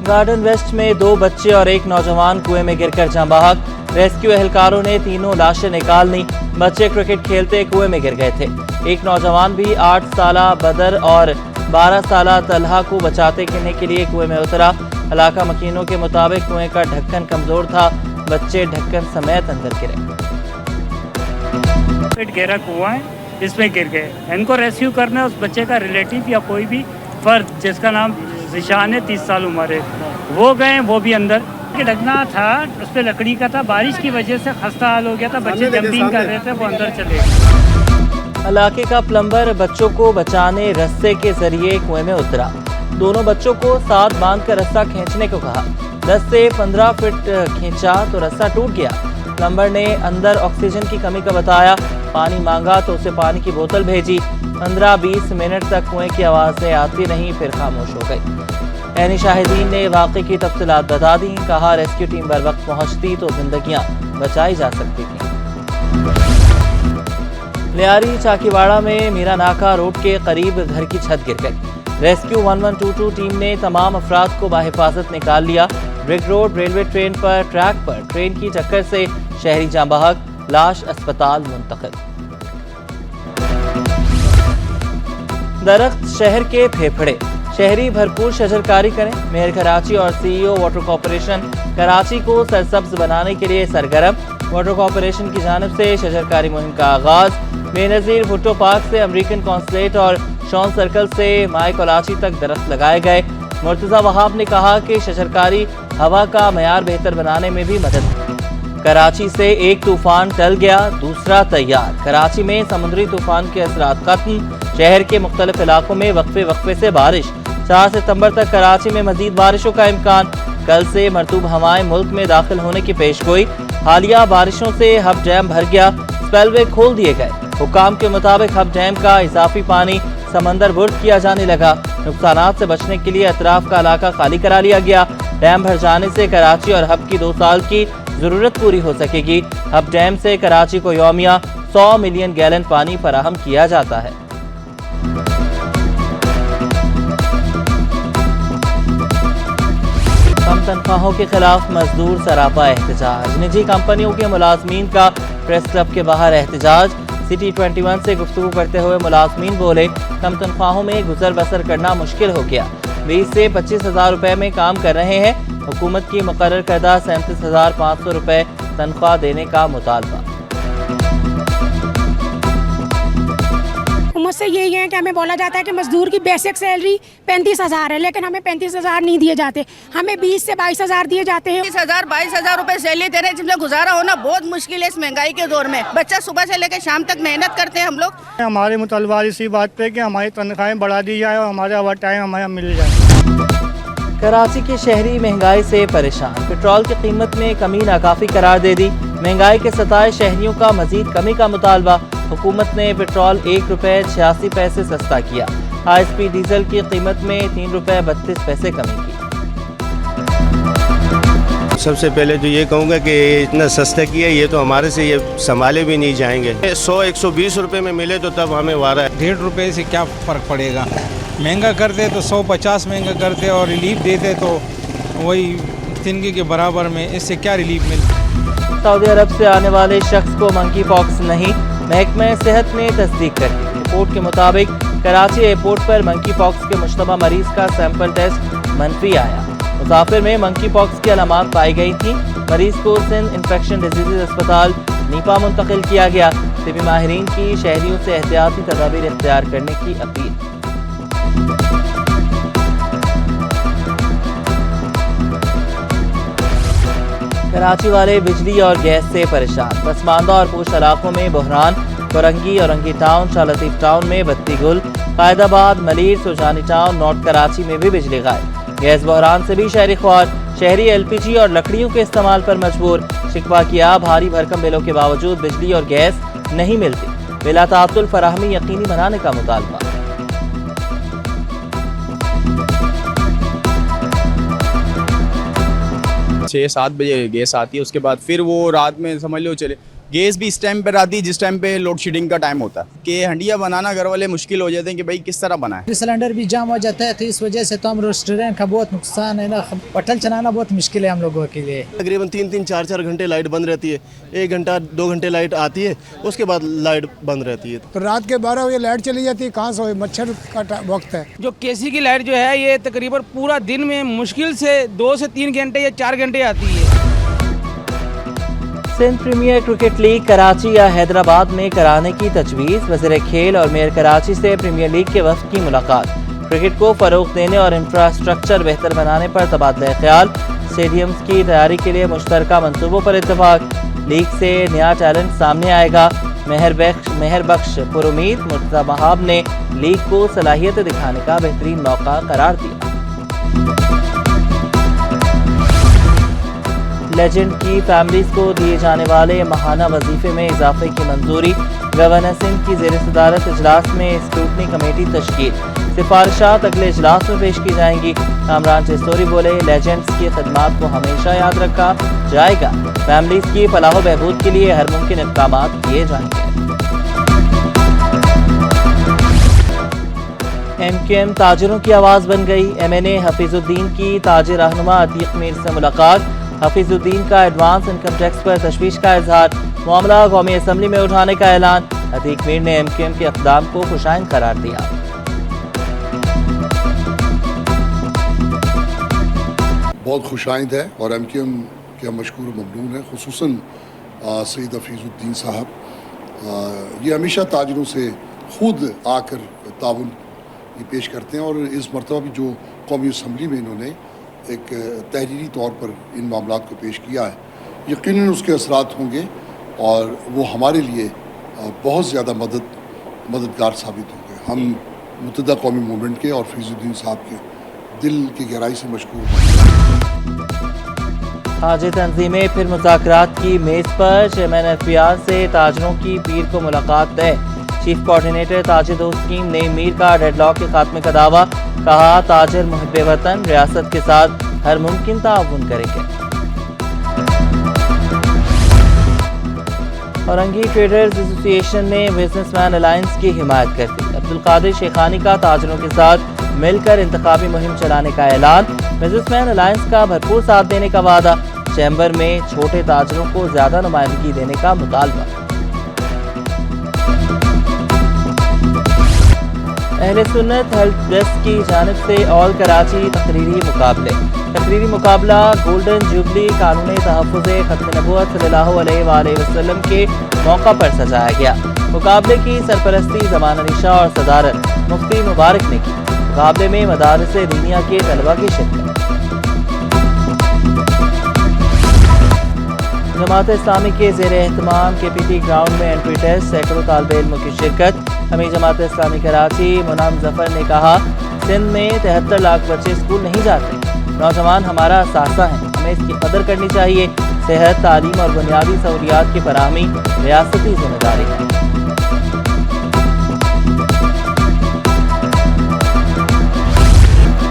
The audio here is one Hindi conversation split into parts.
गार्डन वेस्ट में 2 बच्चे और एक नौजवान कुएं में गिरकर जाँ बहक। रेस्क्यू एहलकारों ने तीनों लाशें निकाल ली। बच्चे क्रिकेट खेलते कुएं में गिर गए थे। एक नौजवान भी 8 साला बदर और 12 साला तलहा को बचाते गिरने के लिए कुएं में उतरा। इलाका मकीनों के मुताबिक कुएं का ढक्कन कमजोर था, बच्चे ढक्कन समेत अंदर गिरे। गहरा कुआं है, इसमें गिर गए। इनको रेस्क्यू करना है उस बच्चे का रिलेटिव या कोई भी फर्द जिसका नाम जिशान है, 30 साल उम्र है, वो गए, वो भी अंदर। ढकना था, उस पर लकड़ी का था, बारिश की वजह से खस्ता हाल हो गया था, बच्चे जंपिंग कर रहे थे, वो अंदर चले गए। इलाके का प्लम्बर बच्चों को बचाने रस्से के जरिए कुएं में उतरा। दोनों बच्चों को साथ बांधकर रस्सा खींचने को कहा। 10 से 15 फीट खींचा तो रस्सा टूट गया। प्लम्बर ने अंदर ऑक्सीजन की कमी का बताया। पानी मांगा तो उसे पानी की बोतल भेजी। 15-20 मिनट तक कुएं की आवाजें आती रहीं, फिर खामोश हो गई। ऐनी शाहिदीन ने वाक़े की तफसीलात बता दी। कहा रेस्क्यू टीम बर वक्त पहुंचती तो जिंदगियां बचाई जा सकती थी। लियारी चाकीवाड़ा में मीरा नाका रोड के करीब घर की छत गिर गई। रेस्क्यू 1122 टीम ने तमाम अफराद को बाहिफाजत निकाल लिया। ब्रिक रोड रेलवे ट्रेन पर ट्रैक पर ट्रेन की टक्कर से शहरी जाँ बहक, लाश अस्पताल मुंतकिल। दरख्त शहर के फेफड़े, शहरी भरपूर शजरकारी करें। मेयर कराची और सीईओ वाटर कॉरपोरेशन कराची को सरसब्ज बनाने के लिए सरगर्म। वाटर कॉरपोरेशन की जानिब से शजरकारी मुहिम का आगाज। बेनजीर भुट्टो पार्क से अमेरिकन कॉन्सुलेट और शॉन सर्कल से माई कोलाची तक दरख्त लगाए गए। मुर्तजा वहाब ने कहा कि शजरकारी हवा का मयार बेहतर बनाने में भी मदद। कराची से एक तूफान टल गया, दूसरा तैयार। कराची में समुद्री तूफान के असरात खत्म। शहर के मुख्तलिफ इलाकों में वक्फे से बारिश। 4 सितंबर तक कराची में मजीद बारिशों का इम्कान। कल से मरतूब हवाएं मुल्क में दाखिल होने की पेशगोई। हालिया बारिशों से हब डैम भर गया, स्पेलवे खोल दिए गए। हुकाम के मुताबिक हब डैम का इजाफी पानी समंदर बुर्द किया जाने लगा। नुकसानात से बचने के लिए अतराफ का इलाका खाली करा लिया गया। डैम भर जाने से कराची और हब की 2 साल की जरूरत पूरी हो सकेगी। हब डैम से कराची को यौमिया 100 मिलियन गैलन पानी फराहम किया जाता है। कम तनख्वाहों के खिलाफ मजदूर सरापा एहतजाज। निजी कंपनियों के मुलाजमीन का प्रेस क्लब के बाहर एहतजाज। सिटी 21 से गुफ्तगू करते हुए मुलाजमीन बोले, कम तनख्वाहों में गुजर बसर करना मुश्किल हो गया। 20 से 25 हज़ार रुपए में काम कर रहे हैं। हुकूमत की मुकर्रर करदा 37,500 रुपए तनख्वाह देने का मुतालबा। मुझसे यही है कि हमें बोला जाता है कि मजदूर की बेसिक सैलरी 35,000 है, लेकिन हमें 35,000 नहीं दिए जाते। हमें 20 से 22,000 दिए जाते हैं। 20,000-22,000 रुपए सैलरी दे रहे हैं, जिसमें गुजारा होना बहुत मुश्किल है इस महंगाई के दौर में। बच्चा सुबह से लेकर शाम तक मेहनत करते हैं हम लोग। हमारे मुतालबा इसी बात पे कि हमारी तनख्वाहें बढ़ा दी जाए और हमारा ओवर टाइम हमें मिल जाए। कराची के शहरी महंगाई से परेशान। पेट्रोल की कीमत में कमी नाकाफी करार दे दी। महंगाई के सताए शहरियों का मजीद कमी का मुतालबा। हुकूमत ने पेट्रोल 1 रुपये 86 पैसे सस्ता किया। हाई स्पीड डीजल की कीमत में 3 रुपये 32 पैसे कमी की। सबसे पहले तो ये कहूँगा कि इतना सस्ता किया, ये तो हमारे से ये संभाले भी नहीं जाएंगे। 100-120 रुपए में मिले तो तब हमें वारा है। 1.5 रुपये से क्या फ़र्क पड़ेगा। महंगा करते तो 150 महंगा करते और रिलीफ देते तो वही जिंदगी के बराबर में, इससे क्या रिलीफ मिलता। सऊदी अरब से आने वाले शख्स को मंकी पॉक्स नहीं, महकमा सेहत ने तस्दीक कर दी। रिपोर्ट के मुताबिक कराची एयरपोर्ट पर मंकी पॉक्स के मुश्तबा मरीज का सैंपल टेस्ट मनफी आया। मुसाफिर में मंकी पॉक्स की अलामात पाई गई थी। मरीज को सिंध इन्फेक्शन डिजीज अस्पताल नीपा मुंतकिल किया गया। तिबी माहिरीन की शहरियों से एहतियाती तदाबीर इख्तियार करने की अपील। कराची वाले बिजली और गैस से परेशान। पसमानदा और पोश इलाकों में बहरान। कोरंगी औरंगी टाउन, शाह लतीफ टाउन में बत्ती गुल। कायदाबाद, मलीर, सुजानी टाउन, नॉर्थ कराची में भी बिजली गायब। गैस बहरान से भी शहरी ख्वार। शहरी LPG और लकड़ियों के इस्तेमाल पर मजबूर। शिकवा किया, भारी भरकम बिलों के बावजूद बिजली और गैस नहीं मिलती। बिला तातुल फराहमी यकीनी बनाने का मुतालबा। 6-7 बजे गैस आती है, उसके बाद फिर वो रात में समझ लो चले गैस भी इस टाइम पर आती है जिस टाइम पे लोड शेडिंग का टाइम होता है कि हंडिया बनाना घर वाले मुश्किल हो जाते हैं कि भाई किस तरह बनाए। सिलेंडर भी जाम हो जाता है तो इस वजह से तो हम रेस्टोरेंट का बहुत नुकसान है ना, होटल चलाना बहुत मुश्किल है हम लोगों के लिए। तकरीबन 3-4 घंटे लाइट बंद रहती है, 1 घंटा 2 घंटे लाइट आती है, उसके बाद लाइट बंद रहती है। तो रात के 12 बजे लाइट चली जाती है, कहाँ से हो, मच्छर का वक्त है। जो केसी की लाइट जो है ये तकरीबन पूरा दिन में मुश्किल से 2 से 3 घंटे या 4 घंटे आती है। Sindh premier cricket league Karachi या हैदराबाद में कराने की तजवीज़। वज़ीर खेल और मेयर कराची से प्रीमियर लीग के वफ़द की मुलाकात। क्रिकेट को फ़रोग़ देने और इंफ्रास्ट्रक्चर बेहतर बनाने पर तबादला ख्याल। स्टेडियम्स की तैयारी के लिए मुश्तरका मंसूबों पर इत्तफाक। लीग से नया टैलेंट सामने आएगा। मेहर बख्श पुरुमीद मुर्तज़ा महाब ने लीग को सलाहियत दिखाने का बेहतरीन मौका करार दिया। लेजेंड की फैमिलीज को दिए जाने वाले माहाना वजीफे में इजाफे की मंजूरी। गवर्नर सिंध की ज़ेर सदारत इजलास में स्क्रूटनी कमेटी तश्कील। सिफारिशात अगले इजलास में पेश की जाएंगी। कामरान चिस्तोरी बोले, लेजेंड्स की खदमात को हमेशा याद रखा जाएगा। फैमिलीज की फलाह बहबूद के लिए हर मुमकिन इक़दाम किए जाएंगे। MQM ताजिरों की आवाज़ बन गई। MNA हफीजुद्दीन की ताजिर रहनुमा अतीक मीर से मुलाकात। हफीजुद्दीन का एडवांस इनकम टैक्स पर तशवीश का इजहार। मामला कौमी असम्बली में उठाने का ऐलान। अतीक मीर ने MQM के इक़दाम को खुशाइन करार दिया। बहुत खुशाइंद है और MQM के मशकूर ममनून है, खुसूसन सईद हफीजुद्दीन साहब। ये हमेशा ताजिरों से खुद आकर ताउन पेश करते हैं और इस मरतबा भी जो कौमी असम्बली में इन्होंने एक तहरीरी तौर पर इन मामलात को पेश किया है, यकीनन उसके असरात होंगे और वो हमारे लिए बहुत ज़्यादा मददगार साबित होंगे। हम मुत्तहदा कौमी मूवमेंट के और फीजुद्दीन साहब के दिल की गहराई से मशकूर हैं। हाजी तंजीमें फिर मुज़ाकरात की मेज़ पर। चेयरमैन FPR से ताजरों की पीर को मुलाकात तय। चीफ कोऑर्डिनेटर ताजिर दोस्त स्कीम नईम मीर का डेडलॉक के खात्मे का दावा। कहा, ताजिर मुहिब्बे वतन रियासत के साथ हर मुमकिन ताउन करेंगे। औरंगी ट्रेडर्स एसोसिएशन ने बिजनेसमैन अलायंस की हिमायत कर दी। अब्दुल कादिर शेखानी का ताजिरों के साथ मिलकर इंतखाबी मुहिम चलाने का ऐलान। बिजनेसमैन अलायंस का भरपूर साथ देने का वादा। चैम्बर में छोटे ताजिरों को ज्यादा नुमाइंदगी देने का मुतालबा। अहले सुन्नत हेल्प डेस्क की जानिब से ऑल कराची तकरीरी मुकाबला गोल्डन जुबली कानून तहफ़्फ़ुज़ ख़त्म नबूवत सल्लल्लाहु अलैहि वसल्लम के मौका पर सजाया गया। मुकाबले की सरपरस्ती ज़माना निशा और सदारत मुफ्ती मुबारक ने की। मुकाबले में मदारिस दीनिया के तलबा की शिरकत। जमात इस्लामी के ज़ेर एहतमाम KPT ग्राउंड में एंट्री टेस्ट, सैकड़ों तालिबे इल्मों की शिरकत। अमीर जमात इस्लामी कराची मुनाम जफर ने कहा, सिंध में 73 लाख बच्चे स्कूल नहीं जाते। नौजवान हमारा असासा है, हमें इसकी कदर करनी चाहिए। सेहत, तालीम और बुनियादी सहूलियात की फराहमी रियासती जिम्मेदारी है।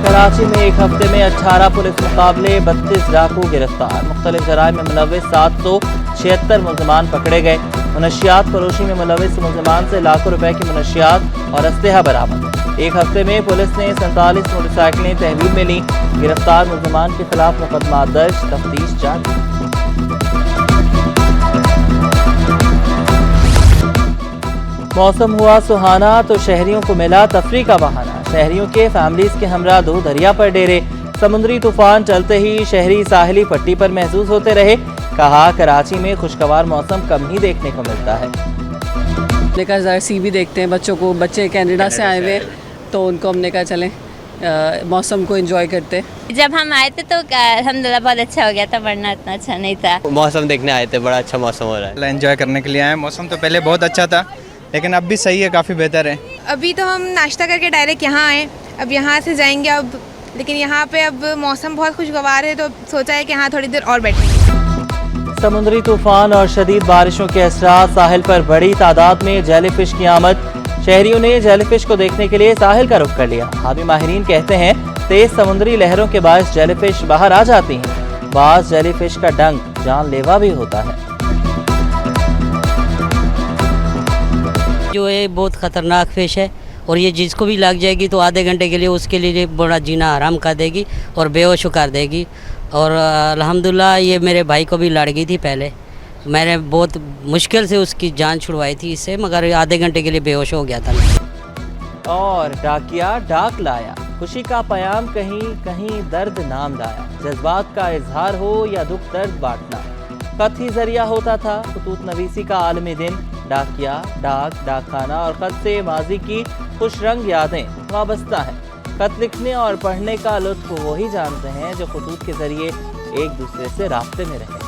कराची में एक हफ्ते में 18 पुलिस मुकाबले, 32 डाकू गिरफ्तार। मुख्तलिफ जराइम में मुलव्विस 776 मुल्ज़िमान पकड़े गए। मुनशियात फरोशी में मुलव्विस मुल्ज़िमान से लाखों रुपए की मुनशियात और असलहा बरामद। एक हफ्ते में पुलिस ने 47 मोटरसाइकिलें तहवील में ली। गिरफ्तार मुल्ज़िमान के खिलाफ मुकदमा दर्ज, तफ्तीश जारी। मौसम हुआ सुहाना तो शहरियों को मिला तफरी का बहाना। शहरियों के फैमिलीज के हमरा दो दरिया पर डेरे। समुद्री तूफान चलते ही शहरी साहिली पट्टी पर महसूस होते रहे। कहा, कराची में खुशगवार मौसम कम ही देखने को मिलता है। लेकर सी भी देखते हैं बच्चों को, बच्चे कनाडा से आए हुए तो उनको हमने कहा चलें मौसम को एंजॉय करते। जब हम आए थे तो अल्हम्दुलिल्लाह बहुत अच्छा हो गया था, वरना इतना अच्छा नहीं था। मौसम देखने आए थे, बड़ा अच्छा मौसम हो रहा है। एंजॉय करने के लिए आए। मौसम तो पहले बहुत अच्छा था लेकिन अब भी सही है, काफ़ी बेहतर है। अभी तो हम नाश्ता करके डायरेक्ट यहाँ आए, अब यहाँ से जाएंगे अब, लेकिन यहाँ पे अब मौसम बहुत खुशगवार है तो सोचा है कि यहाँ थोड़ी देर और बैठेंगे। समुद्री तूफान और शदीद बारिशों के असरात, साहिल पर बड़ी तादाद में जेलीफिश की आमद। शहरियों ने जेलीफिश को देखने के लिए साहिल का रुख कर लिया। हावी माहिरीन कहते हैं तेज समुद्री लहरों के बायस जेलीफिश बाहर आ जाती हैं। बाज़ जेलीफिश का डंक जानलेवा भी होता है। जो है बहुत ख़तरनाक पेश है और ये जिसको भी लग जाएगी तो आधे घंटे के लिए उसके लिए बड़ा जीना हराम कर देगी और बेहोश कर देगी। और अल्हम्दुलिल्लाह ये मेरे भाई को भी लड़ गई थी पहले, मैंने बहुत मुश्किल से उसकी जान छुड़वाई थी इससे, मगर आधे घंटे के लिए बेहोश हो गया था। और डाकिया डाक लाया, खुशी का पयाम कहीं कहीं दर्द नाम लाया, जज्बात का इजहार हो या दुख दर्द बांटना, खत ही जरिया होता था खतूत नवीसी का आलमी दिन। डाकिया, डाक, डाकखाना और खत से माजी की खुश रंग यादें वाबस्ता है। खत लिखने और पढ़ने का लुत्फ वो ही जानते हैं जो खतूत के जरिए एक दूसरे से रास्ते में रहे।